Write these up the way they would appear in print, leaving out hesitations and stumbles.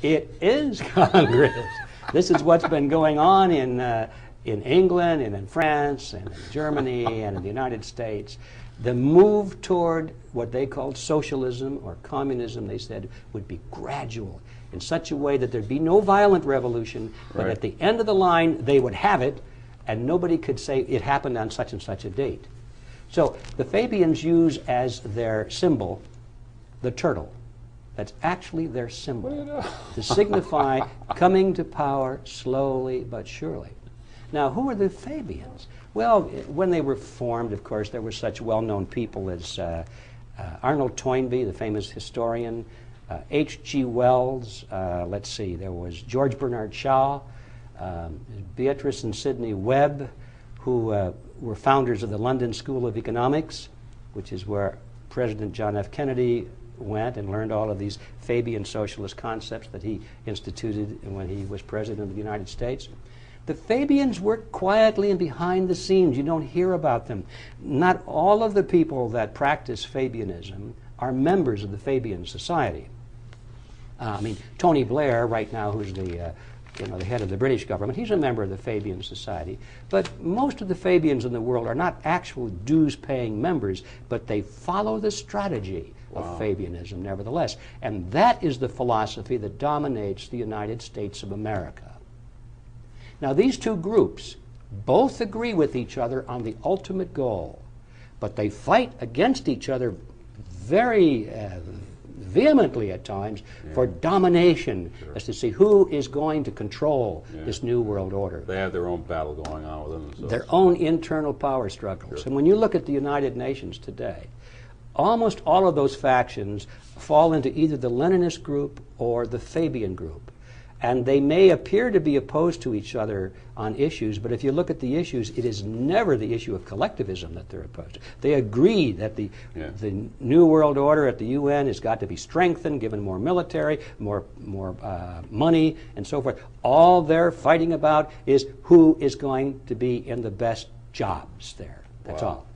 It is Congress. This is what's been going on in England and in France and in Germany and in the United States. The move toward what they called socialism or communism, they said, would be gradual in such a way that there'd be no violent revolution, but at the end of the line they would have it, and nobody could say it happened on such and such a date. So the Fabians use as their symbol the turtle. That's actually their symbol, to signify coming to power slowly but surely. Now, who are the Fabians? Well, when they were formed, of course, there were such well-known people as Arnold Toynbee, the famous historian, H.G. Wells, let's see, there was George Bernard Shaw, Beatrice and Sidney Webb, who were founders of the London School of Economics, which is where President John F. Kennedy went and learned all of these Fabian socialist concepts that he instituted when he was president of the United States. The Fabians work quietly and behind the scenes. You don't hear about them. Not all of the people that practice Fabianism are members of the Fabian Society. I mean, Tony Blair, right now, who's the head of the British government, he's a member of the Fabian Society. But most of the Fabians in the world are not actual dues-paying members, but they follow the strategy of Fabianism nevertheless. And that is the philosophy that dominates the United States of America. Now, these two groups both agree with each other on the ultimate goal, but they fight against each other very vehemently at times for domination, as to see who is going to control this new world order. They have their own battle going on with them. Their own internal power struggles. And when you look at the United Nations today, almost all of those factions fall into either the Leninist group or the Fabian group. And they may appear to be opposed to each other on issues, but if you look at the issues, it is never the issue of collectivism that they're opposed to. They agree that the new world order at the UN has got to be strengthened, given more military, more money, and so forth. All they're fighting about is who is going to be in the best jobs there. That's all.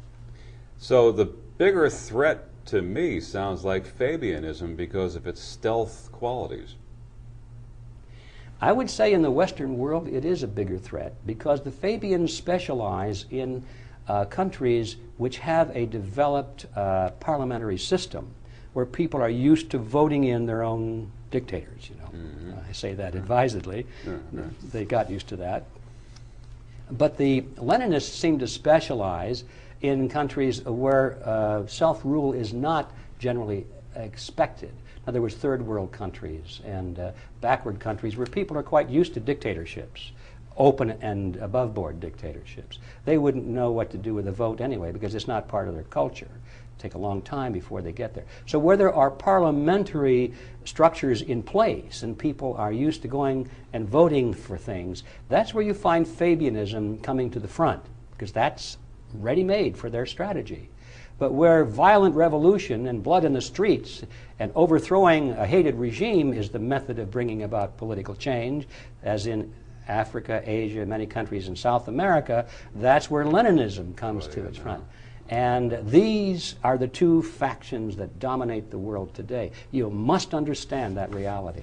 So the bigger threat to me sounds like Fabianism because of its stealth qualities. I would say in the Western world it is a bigger threat because the Fabians specialize in countries which have a developed parliamentary system where people are used to voting in their own dictators, you know. I say that advisedly. They got used to that. But the Leninists seem to specialize in countries where self-rule is not generally expected. In other words, third world countries and backward countries where people are quite used to dictatorships, open and above board dictatorships. They wouldn't know what to do with a vote anyway because it's not part of their culture. It'll take a long time before they get there. So where there are parliamentary structures in place and people are used to going and voting for things, that's where you find Fabianism coming to the front because that's ready-made for their strategy. But where violent revolution and blood in the streets and overthrowing a hated regime is the method of bringing about political change, as in Africa, Asia, many countries in South America, that's where Leninism comes to its front. And these are the two factions that dominate the world today. You must understand that reality.